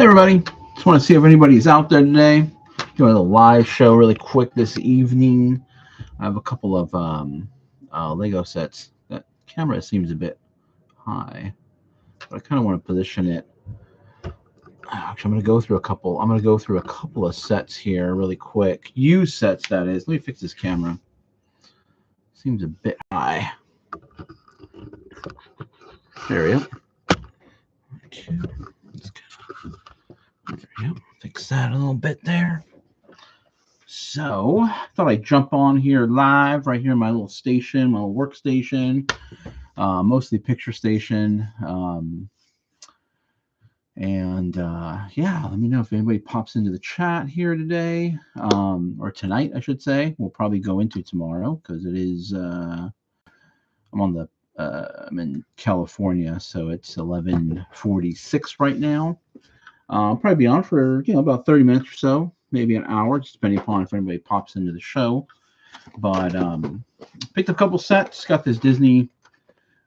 everybody. Just want to see if anybody's out there today. Doing a live show really quick this evening. I have a couple of Lego sets. That camera seems a bit high, but I kind of want to position it. Actually, I'm going to go through a couple. I'm going to go through a couple of sets here really quick. Used sets, that is. Let me fix this camera. Seems a bit high. There we go. Okay. There we go. Fix that a little bit there. So I thought I'd jump on here live right here in my little station, my little workstation, mostly picture station. Yeah, let me know if anybody pops into the chat here today, or tonight, I should say. We'll probably go into tomorrow because it is, I'm in California, so it's 11:46 right now. I'll probably be on for, about 30 minutes or so, maybe an hour, just depending upon if anybody pops into the show. But picked a couple sets. Got this Disney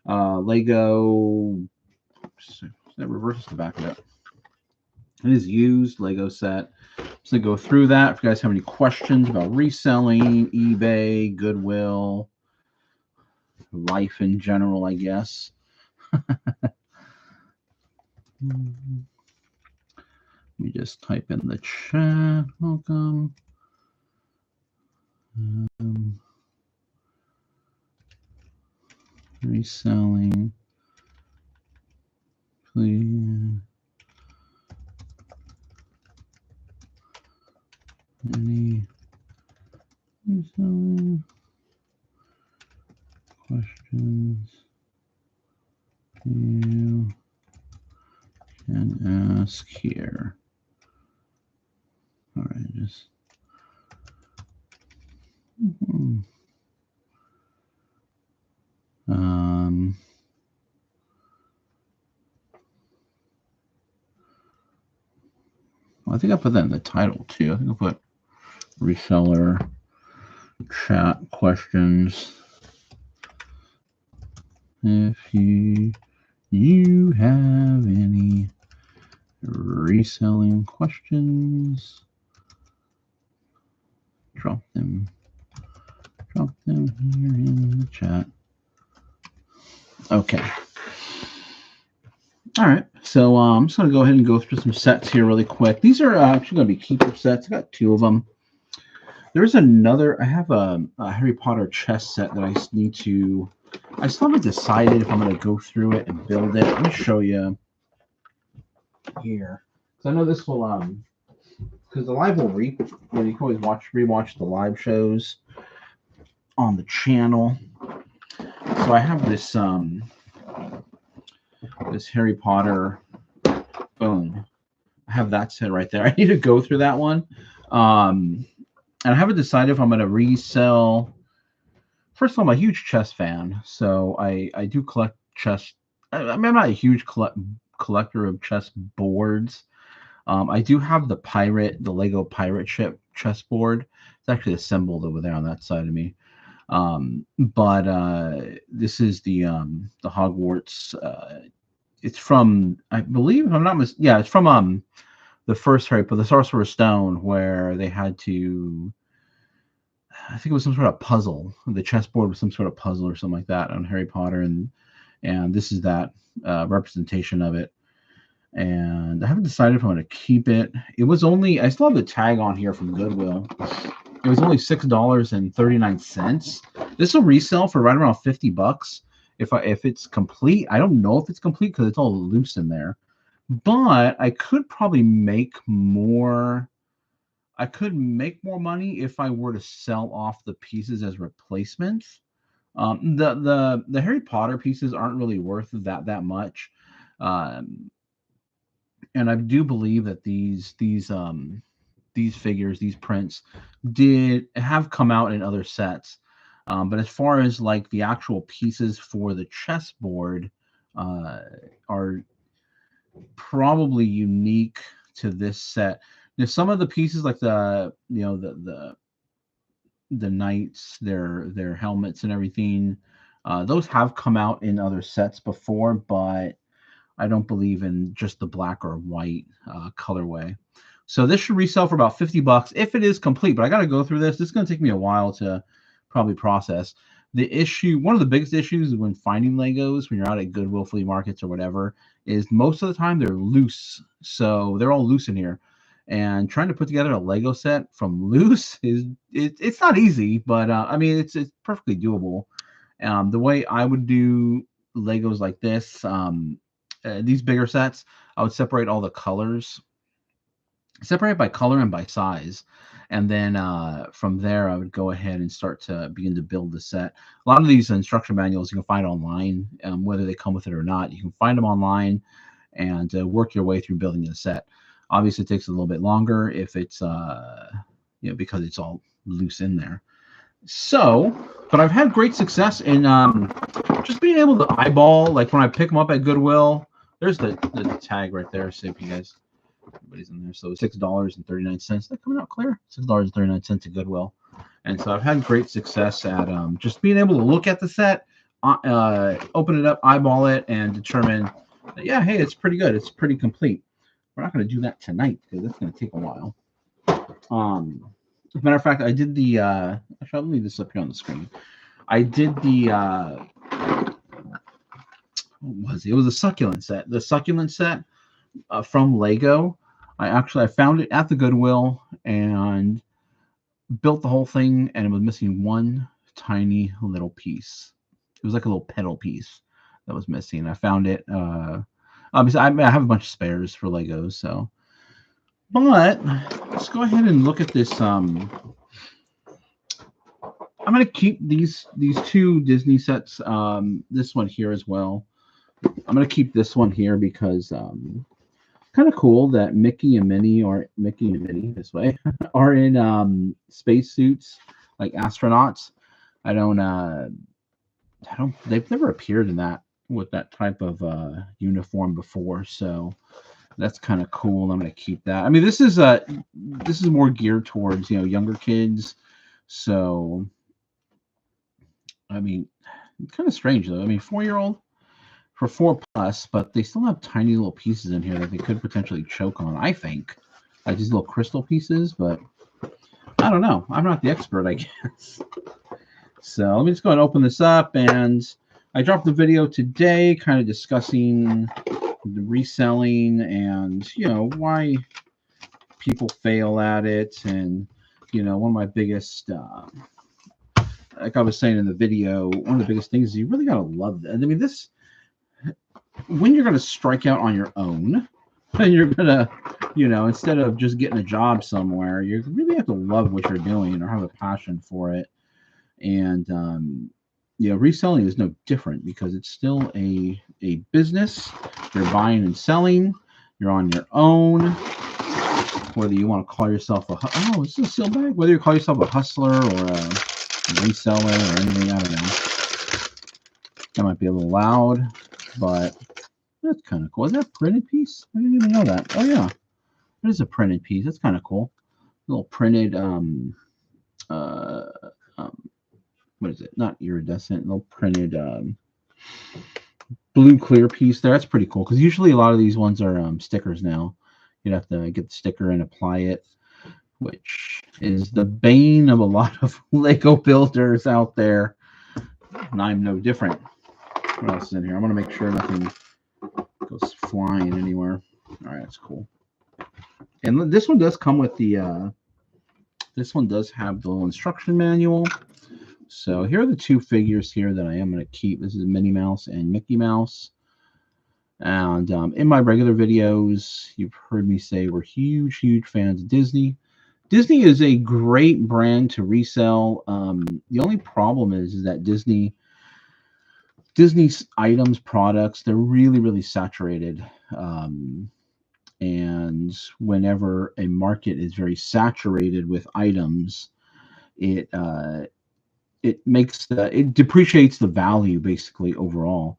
Lego. That reverses to back it up. It is used Lego set. Just to go through that. If you guys have any questions about reselling, eBay, Goodwill, life in general, I guess. Let me just type in the chat. Welcome. Reselling. Please. Any reselling questions you can ask here. All right, just I think I put that in the title too. I think I put reseller chat questions. If you have any reselling questions, drop them here in the chat. Okay. All right. So I'm just going to go ahead and go through some sets here really quick. These are actually going to be keeper sets. I got two of them. There's another. I have a Harry Potter chess set that I need to. I still haven't decided if I'm going to go through it and build it. Let me show you here. Because I know this will because the live will you can always rewatch the live shows on the channel. So I have this this Harry Potter. Boom. I have that set right there. I need to go through that one. And I haven't decided if I'm going to resell. First of all, I'm a huge chess fan, so I do collect chess. I'm not a huge collector of chess boards. I do have the Lego pirate ship chessboard. It's actually assembled over there on that side of me. But this is the Hogwarts. It's from, I believe, if I'm not mistaken, yeah, it's from the first Harry Potter, the Sorcerer's Stone, where they had to. I think it was some sort of puzzle. The chessboard was some sort of puzzle or something like that on Harry Potter, and this is that representation of it. And I haven't decided if I'm going to keep it. It was only, I still have the tag on here from Goodwill. It was only $6.39. This will resell for right around $50 if it's complete. I don't know if it's complete because it's all loose in there, but I could probably make more. I could make more money if I were to sell off the pieces as replacements. The Harry Potter pieces aren't really worth that much, and I do believe that these figures, these prints, have come out in other sets. But as far as like the actual pieces for the chessboard, are probably unique to this set. Now, some of the pieces, like the knights, their helmets and everything, those have come out in other sets before, but I don't believe in just the black or white colorway. So this should resell for about $50 if it is complete. But I got to go through this. This is going to take me a while to probably process. The issue, one of the biggest issues when finding Legos, when you're out at Goodwill, flea markets, or whatever, is most of the time they're loose. So they're all loose in here. And trying to put together a Lego set from loose it's not easy, but I mean it's perfectly doable. The way I would do Legos like this, these bigger sets, I would separate all the colors, separate by color and by size, and then from there I would go ahead and start to begin to build the set. A lot of these instruction manuals you can find online, whether they come with it or not. You can find them online and work your way through building the set. Obviously, it takes a little bit longer if it's because it's all loose in there. So, but I've had great success in just being able to eyeball, like when I pick them up at Goodwill. There's the tag right there. See if you guys, everybody's in there. So $6.39. That coming out clear? $6.39 at Goodwill. And so I've had great success at just being able to look at the set, open it up, eyeball it, and determine that, yeah, hey, it's pretty good. It's pretty complete. We're not going to do that tonight because that's going to take a while. As a matter of fact, I did the actually I'll leave this up here on the screen. I did the what was it? It was a succulent set. The succulent set from Lego. I found it at the Goodwill and built the whole thing, and it was missing one tiny little piece. It was like a little pedal piece that was missing. I found it. Obviously, I have a bunch of spares for Legos, so. But let's go ahead and look at this. I'm going to keep these two Disney sets. This one here as well. I'm going to keep this one here because kind of cool that Mickey and Minnie this way are in space suits like astronauts. They've never appeared in that with that type of uniform before, so that's kind of cool. I'm going to keep that. I mean, this is more geared towards younger kids, so I mean, it's kind of strange though. I mean, 4-year-old for 4+, but they still have tiny little pieces in here that they could potentially choke on. I think like these little crystal pieces, but I don't know. I'm not the expert, I guess. So let me just go and open this up, and I dropped the video today kind of discussing the reselling and why people fail at it. And one of my biggest like I was saying in the video, one of the biggest things is you really got to love it. I mean, this, when you're going to strike out on your own and you're going to instead of just getting a job somewhere, you really have to love what you're doing or have a passion for it. And reselling is no different because it's still a business. You're buying and selling. You're on your own. Whether you want to call yourself it's a seal bag. Whether you call yourself a hustler or a reseller or anything, I don't know. That might be a little loud, but that's kind of cool. Is that a printed piece? I didn't even know that. Oh yeah, it is a printed piece. That's kind of cool. A little printed what is it? Not iridescent, little printed blue clear piece there. That's pretty cool because usually a lot of these ones are stickers now. You'd have to get the sticker and apply it, which is the bane of a lot of Lego builders out there. And I'm no different. What else is in here? I want to make sure nothing goes flying anywhere. All right, that's cool. And this one does come with the this one does have the little instruction manual. So here are the two figures here that I am going to keep. This is Minnie Mouse and Mickey Mouse. And in my regular videos, you've heard me say we're huge, huge fans of Disney. Disney is a great brand to resell. The only problem is that Disney's items, products, they're really, really saturated. And whenever a market is very saturated with items, it depreciates the value basically overall.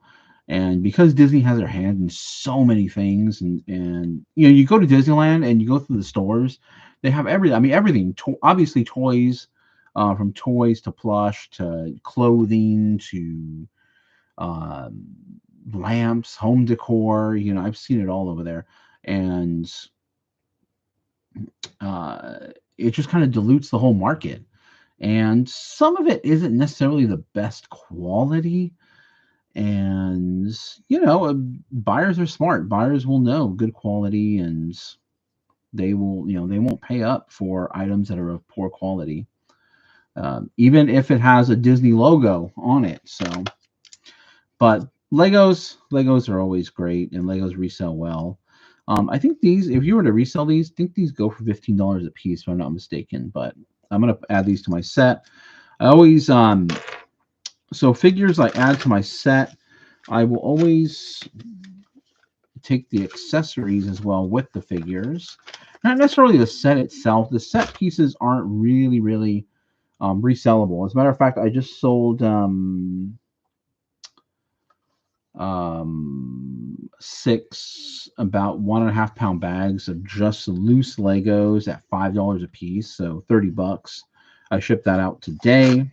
And because Disney has their hand in so many things, and you go to Disneyland and you go through the stores, they have everything. I mean, everything. Obviously, toys, from toys to plush to clothing to lamps, home decor. You know, I've seen it all over there, and it just kind of dilutes the whole market. And some of it isn't necessarily the best quality. And you know, buyers are smart. Buyers will know good quality, and they will, you know, they won't pay up for items that are of poor quality, even if it has a Disney logo on it. So, but Legos are always great, and Legos resell well. I think these, if you were to resell these, I think these go for $15 a piece, if I'm not mistaken. But I'm gonna add these to my set. I always so figures I add to my set, I will always take the accessories as well with the figures. Not necessarily the set itself. The set pieces aren't really resellable. As a matter of fact, I just sold 6 about 1.5 pound bags of just loose Legos at $5 a piece, so $30. I shipped that out today.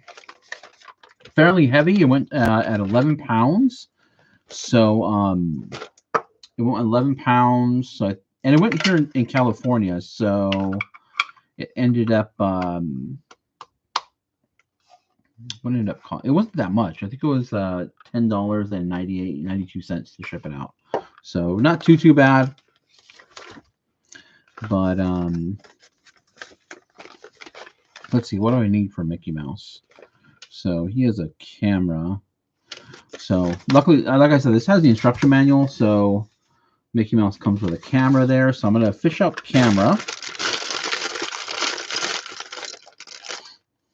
Fairly heavy. It went at 11 pounds. So it went 11 pounds. So and it went here in California. So it ended up what ended up costing? It wasn't that much. I think it was $10.92 to ship it out. So not too bad. But let's see, what do I need for Mickey Mouse? So he has a camera. So luckily, like I said, this has the instruction manual. So Mickey Mouse comes with a camera there. So I'm going to fish up camera.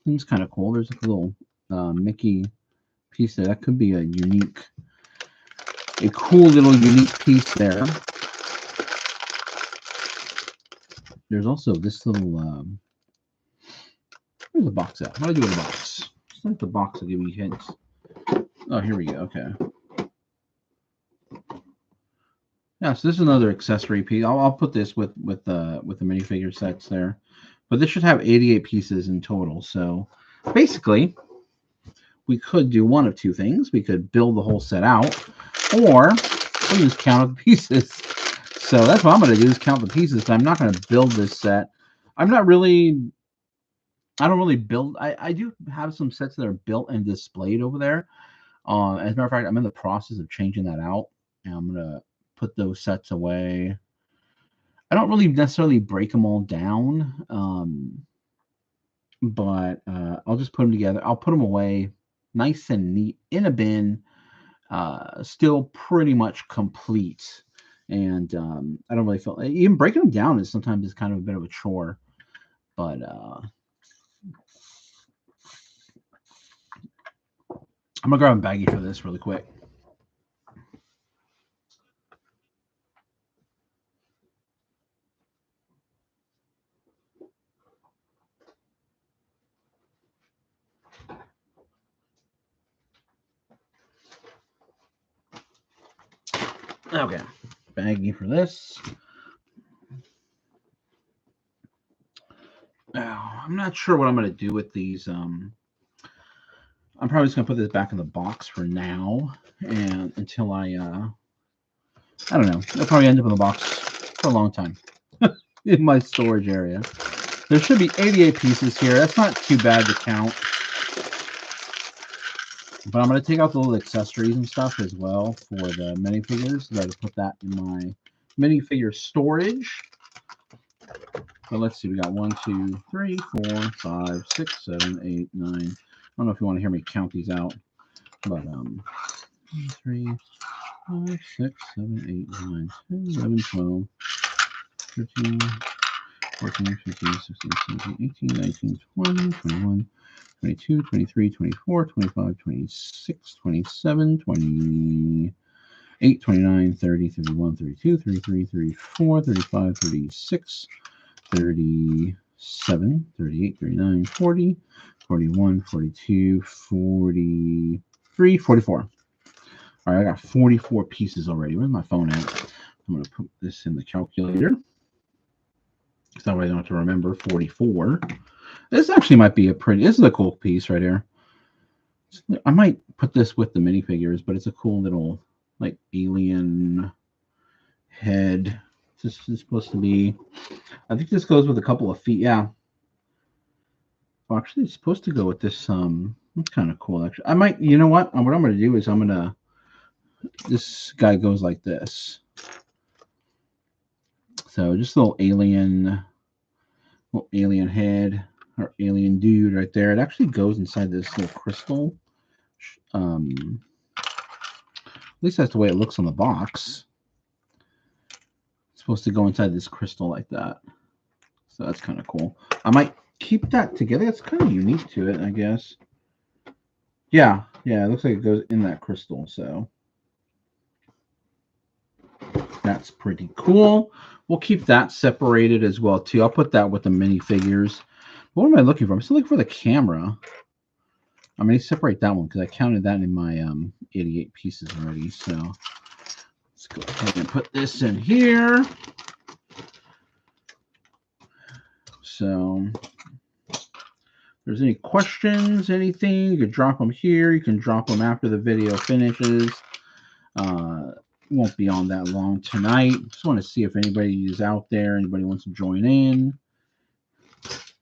It's kind of cool. There's a little Mickey piece there. That could be a cool little unique piece there. There's also this little, where's the box at? How do I do with the box? It's not the box will give me hints. Oh, here we go. Okay. Yeah, so this is another accessory piece. I'll put this with the minifigure sets there, but this should have 88 pieces in total. So basically, we could do one of two things. We could build the whole set out, or we just count the pieces. So that's what I'm going to do, is count the pieces. But I'm not going to build this set. I don't really build. I do have some sets that are built and displayed over there. As a matter of fact, I'm in the process of changing that out, and I'm going to put those sets away. I don't really necessarily break them all down, but I'll just put them together. I'll put them away nice and neat in a bin, still pretty much complete. And I don't really feel, even breaking them down is sometimes kind of a bit of a chore, but I'm gonna grab a baggie for this really quick. Okay, baggie for this. Now, I'm not sure what I'm going to do with these. I'm probably just going to put this back in the box for now, and until I don't know. It'll probably end up in the box for a long time in my storage area. There should be 88 pieces here. That's not too bad to count. But I'm going to take out the little accessories and stuff as well for the minifigures. So I put that in my minifigure storage. So let's see. We got 1, 2, 3, 4, 5, 6, 7, 8, 9. I don't know if you want to hear me count these out. But 3, 5, 6, 7, 8, 9, 10, 11, 12, 13, 14, 15, 16, 17, 18, 19, 20, 21, 22, 23, 24, 25, 26, 27, 28, 29, 30, 31, 32, 33, 34, 35, 36, 37, 38, 39, 40, 41, 42, 43, 44. All right, I got 44 pieces already. Where's my phone at? I'm going to put this in the calculator. So that way I don't have to remember 44. This actually might be this is a cool piece right here. I might put this with the minifigures, but it's a cool little like alien head. This is supposed to be. I think this goes with a couple of feet. Yeah. Well, actually, it's supposed to go with this. It's kind of cool. Actually, I might. You know what? What I'm going to do is I'm going to. This guy goes like this. So just a little alien head or alien dude right there. It actually goes inside this little crystal. At least that's the way it looks on the box. It's supposed to go inside this crystal like that. So that's kind of cool. I might keep that together. It's kind of unique to it, I guess. Yeah, it looks like it goes in that crystal. So that's pretty cool. We'll keep that separated as well too. I'll put that with the minifigures. What am I looking for? I'm still looking for the camera. I'm going to separate that one because I counted that in my 88 pieces already. So let's go ahead and put this in here. So if there's any questions, anything, you can drop them here. You can drop them after the video finishes. Won't be on that long tonight. Just want to see if anybody is out there. Anybody wants to join in. It's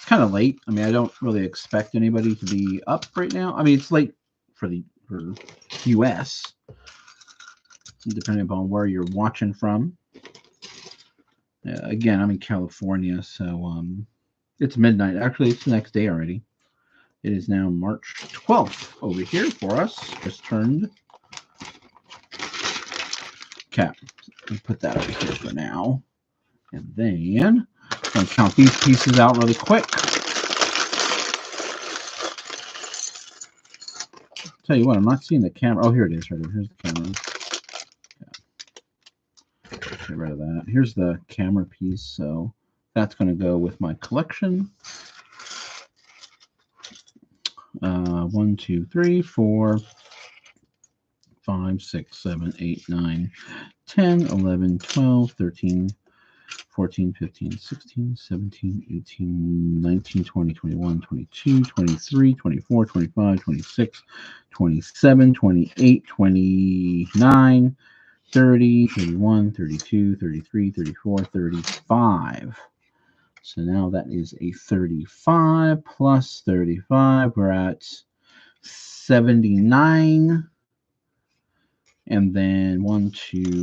kind of late. I mean, I don't really expect anybody to be up right now. I mean, it's late for US, depending upon where you're watching from. Again, I'm in California, so it's midnight. Actually, it's the next day already. It is now March 12th over here for us. Just turned. Okay, let me put that over here for now. And then I'm going to count these pieces out really quick. Tell you what, I'm not seeing the camera. Oh, here it is. Right here. Here's the camera. Yeah. Get rid of that. Here's the camera piece. So that's going to go with my collection. 1, 2, 3, 4, 5, 6, 7, 8, 9, 10, 11, 12, 13, 14, 15, 16, 17, 18, 19, 20, 21, 22, 23, 24, 25, 26, 27, 28, 29, 30, 31, 32, 33, 34, 35. So now that is a 35 plus 35. We're at 79. And then 1, 2,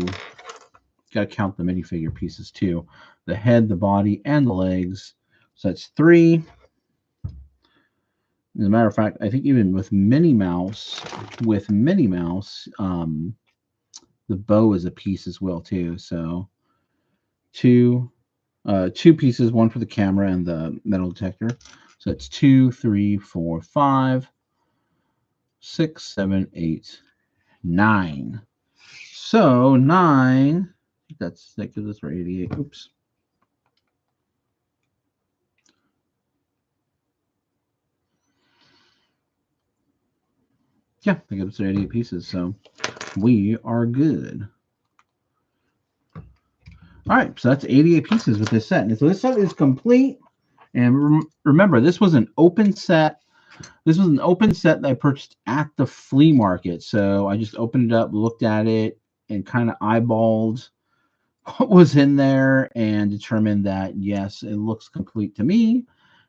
got to count the minifigure pieces too. The head, the body, and the legs. So that's 3. As a matter of fact, I think even with Minnie Mouse, the bow is a piece as well too. So 2 pieces, one for the camera and the metal detector. So it's 2, 3, 4, 5, 6, 7, 8, 9. So 9. That gives us our 88. Oops. Yeah, that gives us 88 pieces. So we are good. All right, so that's 88 pieces with this set. And so this set is complete. And remember, this was an open set. This was an open set that I purchased at the flea market. So I just opened it up, looked at it, and kind of eyeballed what was in there and determined that, yes, it looks complete to me.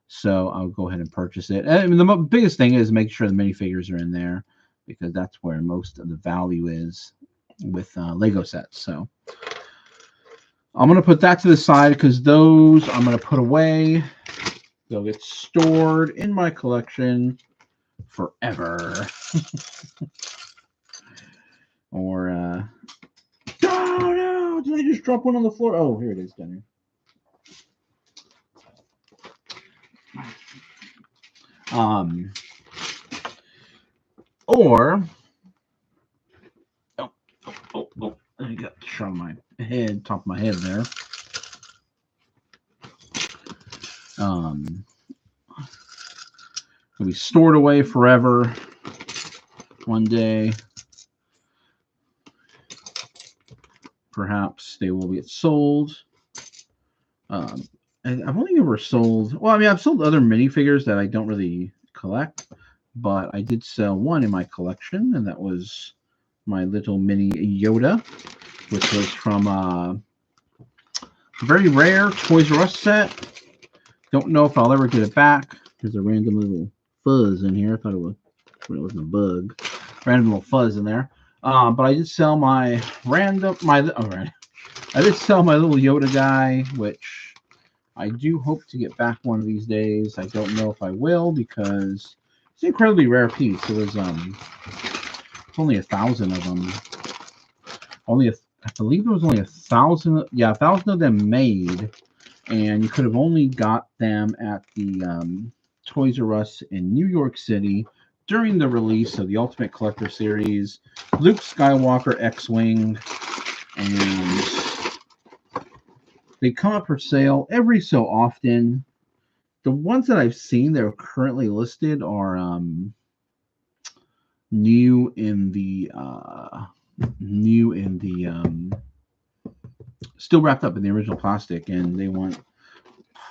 So I'll go ahead and purchase it. I mean, the biggest thing is make sure the minifigures are in there because that's where most of the value is with Lego sets. So I'm going to put that to the side because those I'm going to put away. They'll get stored in my collection forever. Or, oh no, did I just drop one on the floor? Oh, here it is, down here. Or, I got a shot on my head, top of my head there. It'll be stored away forever. One day, perhaps they will get sold. I've only ever sold. Well, I mean, I've sold other minifigures that I don't really collect, but I did sell one in my collection, and that was my little mini Yoda, which was from a very rare Toys R Us set. Don't know if I'll ever get it back. There's a random little fuzz in here. I thought it was a bug. Random little fuzz in there. But I did sell I did sell my little Yoda guy, which I do hope to get back one of these days. I don't know if I will because it's an incredibly rare piece. It was only 1,000 of them. I believe there was only 1,000. Yeah, 1,000 of them made, and you could have only got them at the Toys R Us in New York City during the release of the Ultimate Collector Series, Luke Skywalker X-Wing, and they come up for sale every so often. The ones that I've seen that are currently listed are new in the still wrapped up in the original plastic, and they want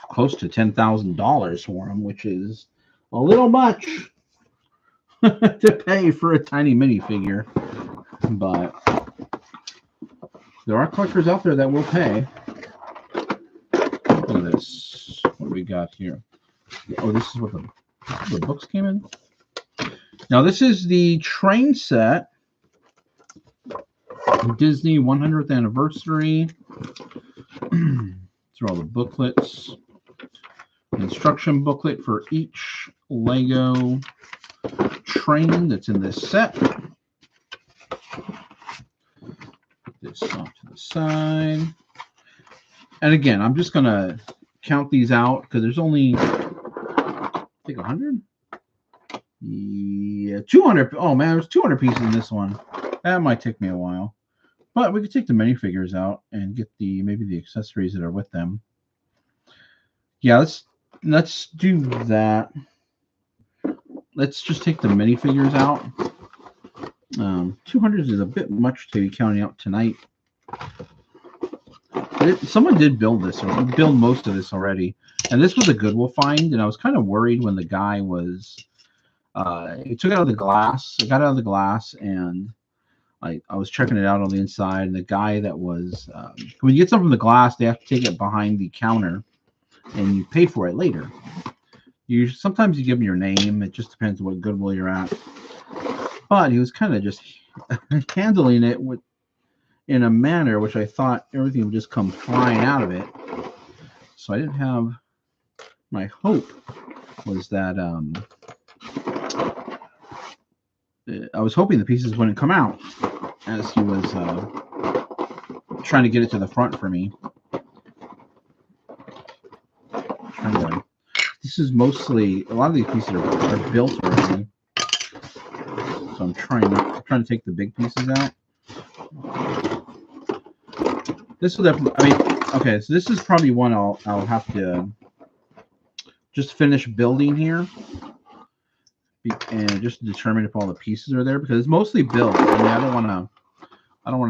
close to $10,000 for them, which is a little much to pay for a tiny minifigure. But there are collectors out there that will pay. Look at this. What do we got here? Oh, this is what the books came in. Now, this is the train set. Disney 100th anniversary. These are all the booklets. Instruction booklet for each Lego train that's in this set. Put this off to the side. And again, I'm just going to count these out because there's only, I think, 100? Yeah, 200. Oh, man, there's 200 pieces in this one. That might take me a while. But we could take the minifigures out and get maybe the accessories that are with them. Yeah, let's do that. Let's just take the minifigures out. 200 is a bit much to be counting out tonight. Someone did build this, or build most of this already. And this was a Goodwill find, and I was kind of worried when the guy was... he took it out of the glass. I got it out of the glass, and I was checking it out on the inside, and the guy that was... when you get something from the glass, they have to take it behind the counter, and you pay for it later. Sometimes you give them your name. It just depends on what Goodwill you're at. But he was kind of just handling it in a manner which I thought everything would just come flying out of it. So I didn't have... My hope was that... I was hoping the pieces wouldn't come out as he was trying to get it to the front for me. This is mostly, a lot of these pieces are built already. So I'm trying to take the big pieces out. This will definitely, okay, so this is probably one I'll have to just finish building here. And just determine if all the pieces are there, because it's mostly built. I don't want to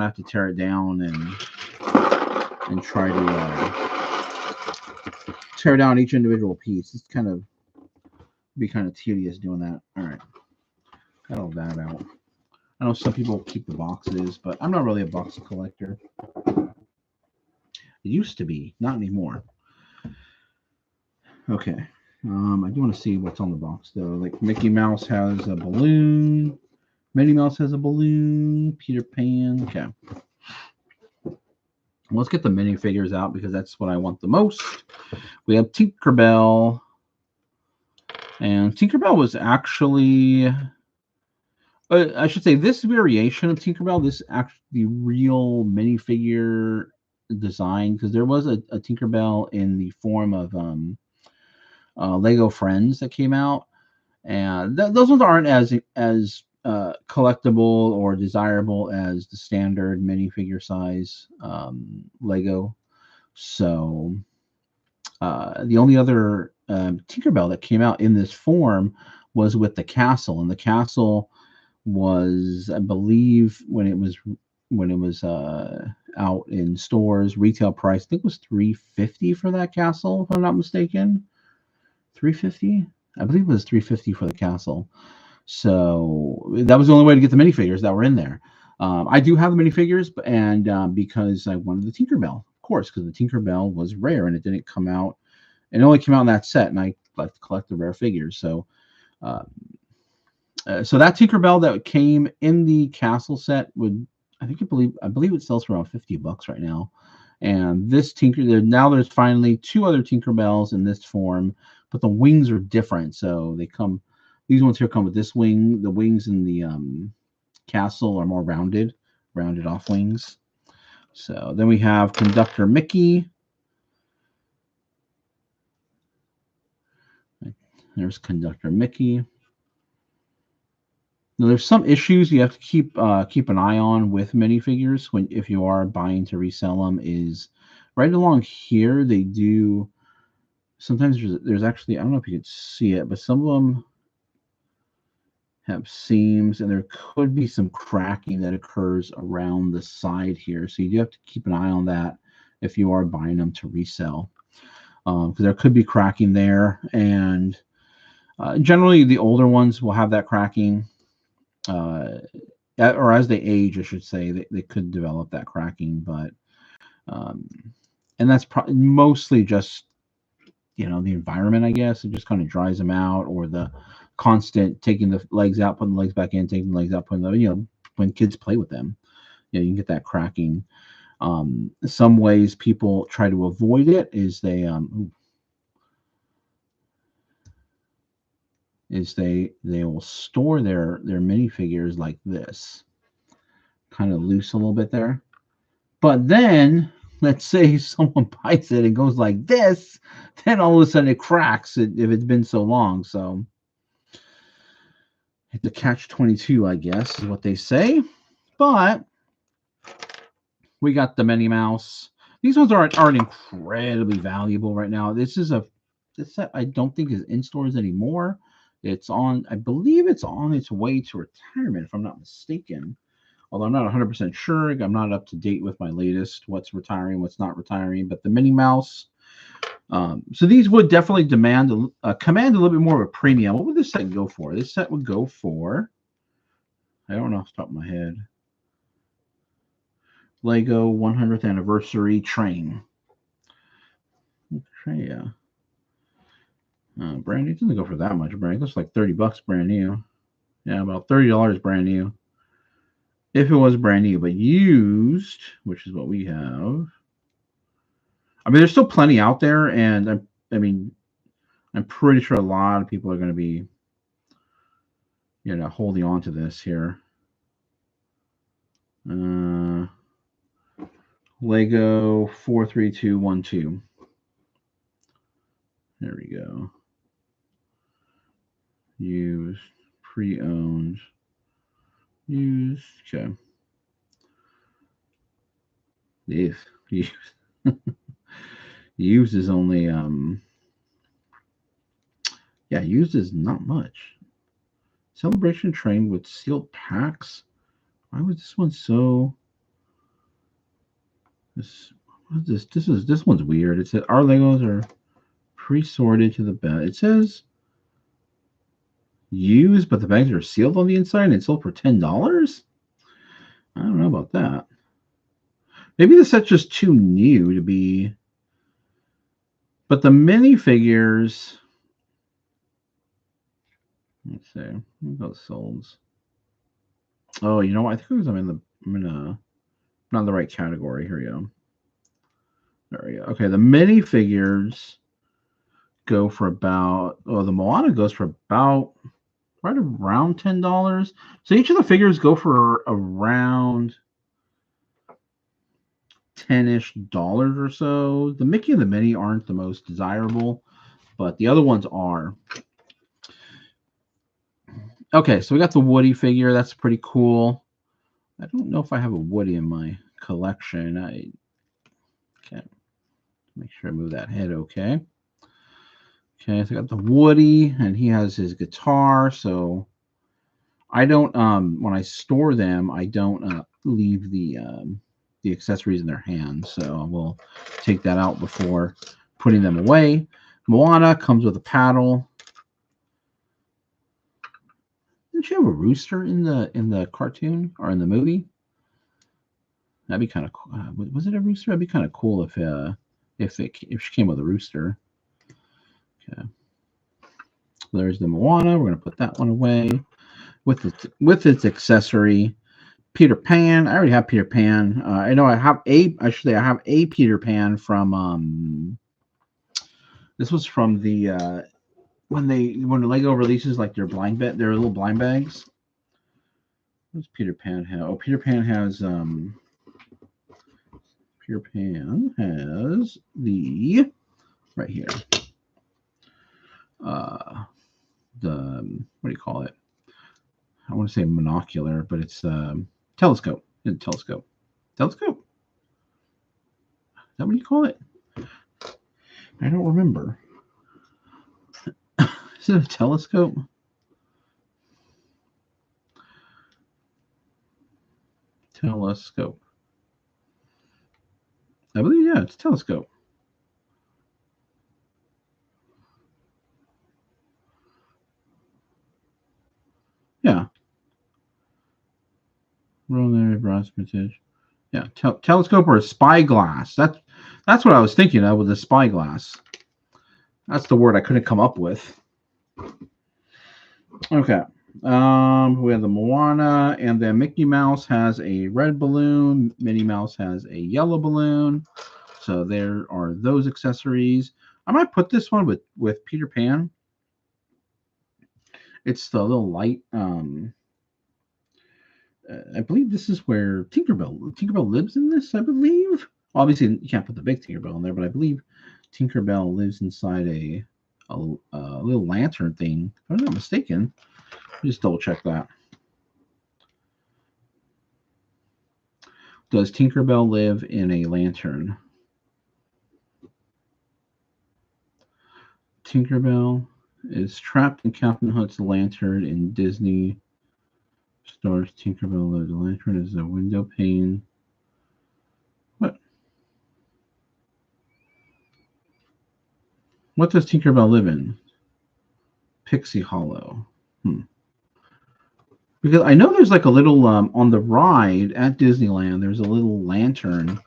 have to tear it down and try to tear down each individual piece. It's be kind of tedious doing that. All right, got all that out. I know some people keep the boxes, but I'm not really a box collector. It used to be, not anymore. Okay. I do want to see what's on the box, though. Like, Mickey Mouse has a balloon. Minnie Mouse has a balloon. Peter Pan. Okay. Let's get the minifigures out, because that's what I want the most. We have Tinkerbell. And Tinkerbell was actually... I should say, this variation of Tinkerbell, this is actually the real minifigure design, because there was a Tinkerbell in the form of... Lego Friends that came out, and those ones aren't as collectible or desirable as the standard minifigure size Lego. So the only other Tinkerbell that came out in this form was with the castle, and the castle was, I believe, when it was out in stores, retail price, I think it was $350 for that castle, if I'm not mistaken. $350? I believe it was $350 for the castle. So that was the only way to get the minifigures that were in there. I do have the minifigures, and because I wanted the Tinkerbell, of course, because the Tinkerbell was rare and it didn't come out. It only came out in that set, and I like to collect the rare figures. So, uh, so that Tinkerbell that came in the castle set would, I believe it sells for around $50 right now. And this now there's finally two other Tinkerbells in this form, but the wings are different. So they come, these ones here come with this wing. The wings in the castle are more rounded off wings. So then we have Conductor Mickey. There's Conductor Mickey. Now, there's some issues you have to keep an eye on with minifigures if you are buying to resell them. Is right along here they do. Sometimes there's actually, I don't know if you can see it, but some of them have seams, and there could be some cracking that occurs around the side here. So you do have to keep an eye on that if you are buying them to resell, because there could be cracking there, and generally the older ones will have that cracking. Or as they age, I should say, they could develop that cracking, but and that's mostly just the environment, I guess. It just kind of dries them out, or the constant taking the legs out, putting the legs back in, taking the legs out, putting the when kids play with them, you can get that cracking. Some ways people try to avoid it is they will store their minifigures like this, kind of loose a little bit there. But then, let's say someone buys it and goes like this, then all of a sudden it cracks if it's been so long. So it's a catch-22, I guess, is what they say. But we got the Minnie Mouse. These ones aren't incredibly valuable right now. This set I don't think is in stores anymore. I believe it's on its way to retirement, if I'm not mistaken. Although I'm not 100% sure. I'm not up to date with my latest, what's retiring, what's not retiring. But the Minnie Mouse. So these would definitely command a little bit more of a premium. What would this set go for? This set would go for, I don't know off the top of my head, Lego 100th Anniversary Train. Okay, yeah. Brand new. It doesn't go for that much brand new. It looks like $30 brand new. Yeah, about $30 brand new. If it was brand new, but used, which is what we have. I mean, there's still plenty out there, and I'm pretty sure a lot of people are going to be, holding on to this here. Lego 43212. There we go. Used, pre-owned, used. Okay. If used, used is only used is not much. Celebration Train with sealed packs. Why was this one so? This one's weird. It said our Legos are pre-sorted to the bed. It says used, but the bags are sealed on the inside and it's sold for $10. I don't know about that. Maybe the set's just too new to be. But the minifigures. Let's see. What about solds? Oh, you know what? I think I'm not in the right category. Here we go. There we go. Okay, the minifigures go for about. Oh, the Moana goes for about right around $10. So each of the figures go for around $10-ish or so. The Mickey and the Minnie aren't the most desirable, but the other ones are. Okay, so we got the Woody figure. That's pretty cool. I don't know if I have a Woody in my collection. I can't make sure I move that head okay. Okay, so I got the Woody, and he has his guitar. So I don't, when I store them, I don't leave the accessories in their hands. So we'll take that out before putting them away. Moana comes with a paddle. Didn't she have a rooster in the cartoon or in the movie? That'd be kind of cool. Was it a rooster? That'd be kind of cool if she came with a rooster. Okay. There's the Moana. We're gonna put that one away with its accessory. Peter Pan. I already have Peter Pan. I know I have a Peter Pan from this was from the when Lego releases like their little blind bags. What does Peter Pan have? Oh, Peter Pan has the right here. The what do you call it? I want to say monocular, but it's telescope. It's a telescope. Telescope. Is that what you call it? I don't remember. Is it a telescope? Telescope. I believe, yeah, it's a telescope. Yeah. Yeah, telescope or a spyglass. That's what I was thinking of with the spyglass. That's the word I couldn't come up with. Okay. We have the Moana, and then Mickey Mouse has a red balloon. Minnie Mouse has a yellow balloon. So there are those accessories. I might put this one with Peter Pan. It's the little light. I believe this is where Tinkerbell lives in this, I believe. Obviously, you can't put the big Tinkerbell in there, but I believe Tinkerbell lives inside a little lantern thing. If I'm not mistaken. Just double check that. Does Tinkerbell live in a lantern? Tinkerbell is trapped in Captain Hook's lantern in Disney stars. Tinkerbell, the lantern is a window pane. What does Tinkerbell live in? Pixie Hollow. Because I know there's like a little on the ride at Disneyland. There's a little lantern,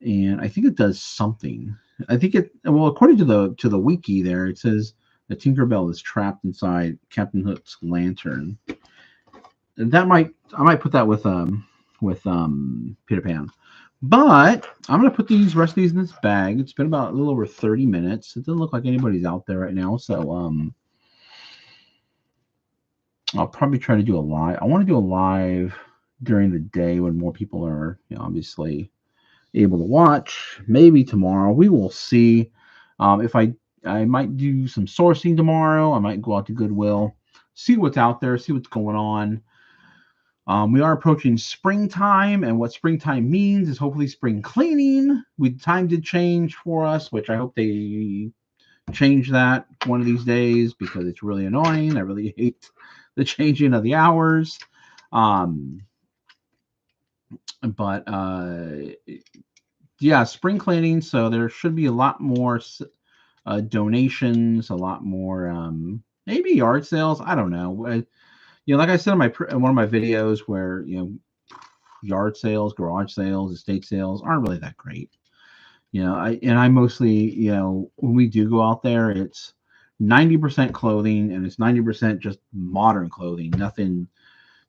and I think it does something. I think according to the wiki there, it says that Tinkerbell is trapped inside Captain Hook's lantern. And I might put that with Peter Pan. But I'm gonna put the rest of these in this bag. It's been about a little over 30 minutes. It doesn't look like anybody's out there right now, so I'll probably try to do a live. I want to do a live during the day when more people are, obviously able to watch. Maybe tomorrow. We will see. If I might do some sourcing tomorrow. I might go out to Goodwill, see what's out there, see what's going on. We are approaching springtime, and what springtime means is hopefully spring cleaning. Time did change for us, which I hope they change that one of these days because it's really annoying. I really hate the changing of the hours. But yeah, spring cleaning. So there should be a lot more donations, a lot more maybe yard sales. I don't know. Like I said in one of my videos, where yard sales, garage sales, estate sales aren't really that great. I mostly, when we do go out there, it's 90% clothing and it's 90% just modern clothing.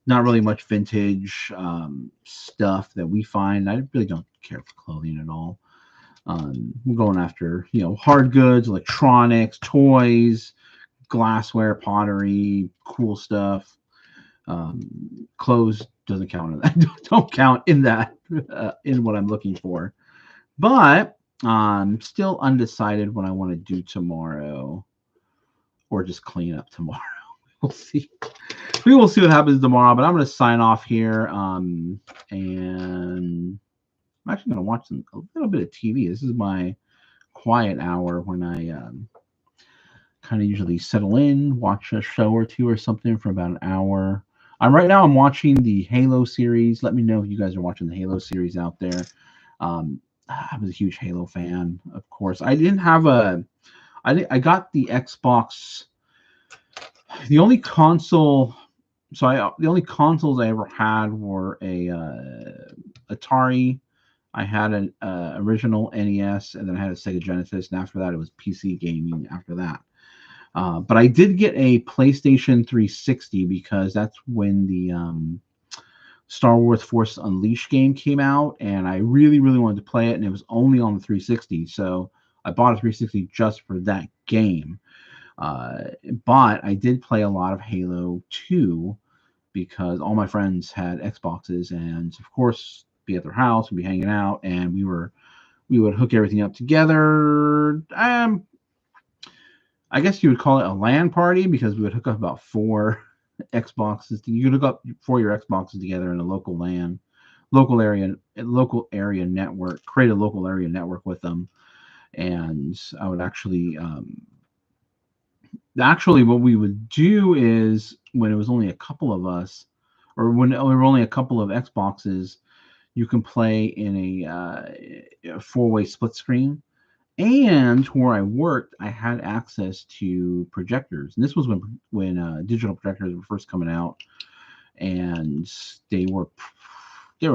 Not really much vintage stuff that we find. I really don't care for clothing at all. We're going after, hard goods, electronics, toys, glassware, pottery, cool stuff. Clothes doesn't count in that. Don't count in that in what I'm looking for. But I'm still undecided what I want to do tomorrow, or just clean up tomorrow. We'll see. We will see what happens tomorrow. But I'm going to sign off here, and I'm actually going to watch a little bit of TV. This is my quiet hour when I kind of usually settle in, watch a show or two or something for about an hour. Right now I'm watching the Halo series. Let me know if you guys are watching the Halo series out there. I was a huge Halo fan, of course. I didn't have I got the Xbox. The only console So the only consoles I ever had were a Atari. I had an original NES, and then I had a Sega Genesis, and after that it was PC gaming after that. But I did get a PlayStation 360 because that's when the Star Wars Force Unleashed game came out, and I really, really wanted to play it, and it was only on the 360. So I bought a 360 just for that game. But I did play a lot of Halo 2 because all my friends had Xboxes, and of course, be at their house, we'd be hanging out, and we would hook everything up together. I guess you would call it a LAN party because we would hook up about 4 Xboxes. You could hook up 4 your Xboxes together in a local LAN, local area network. Create a local area network with them, and I would actually what we would do is when it was only a couple of us, or when there were only a couple of Xboxes, you can play in a 4-way split screen. And where I worked, I had access to projectors, and this was when digital projectors were first coming out, and they were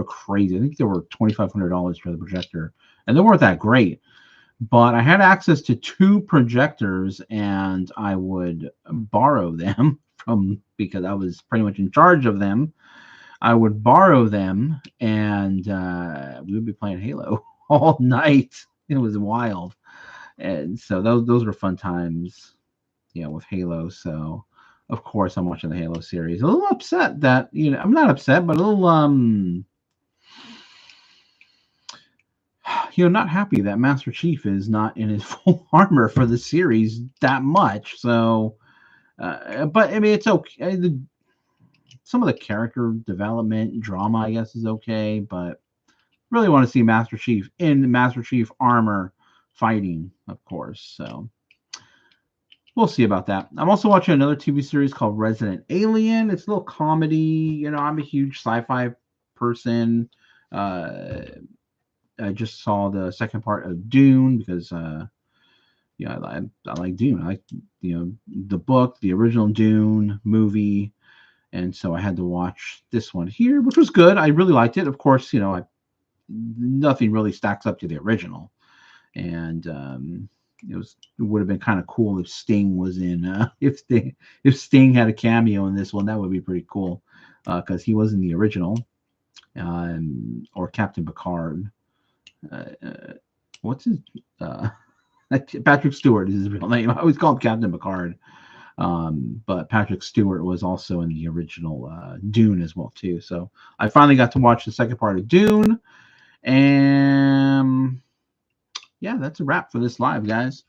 crazy. I think they were $2,500 for the projector, and they weren't that great. But I had access to 2 projectors, and I would borrow them because I was pretty much in charge of them. I would borrow them, and we would be playing Halo all night. It was wild. And so those were fun times, with Halo. So of course I'm watching the Halo series. A little upset that, I'm not upset, but a little not happy that Master Chief is not in his full armor for the series that much. So but I mean, it's okay. Some of the character development drama, I guess, is okay, but really want to see Master Chief in Master Chief armor fighting, of course. So we'll see about that. I'm also watching another TV series called Resident Alien. It's a little comedy. I'm a huge sci-fi person. I just saw the second part of Dune because I like Dune. I like the book, the original Dune movie, and so I had to watch this one here, which was good. I really liked it. Of course, nothing really stacks up to the original, and it would have been kind of cool if Sting was in if Sting had a cameo in this one. That would be pretty cool because he was in the original, or Captain Picard. What's his Patrick Stewart is his real name. I always call him Captain Picard, but Patrick Stewart was also in the original Dune as well too. So I finally got to watch the second part of Dune, and yeah, that's a wrap for this live, guys.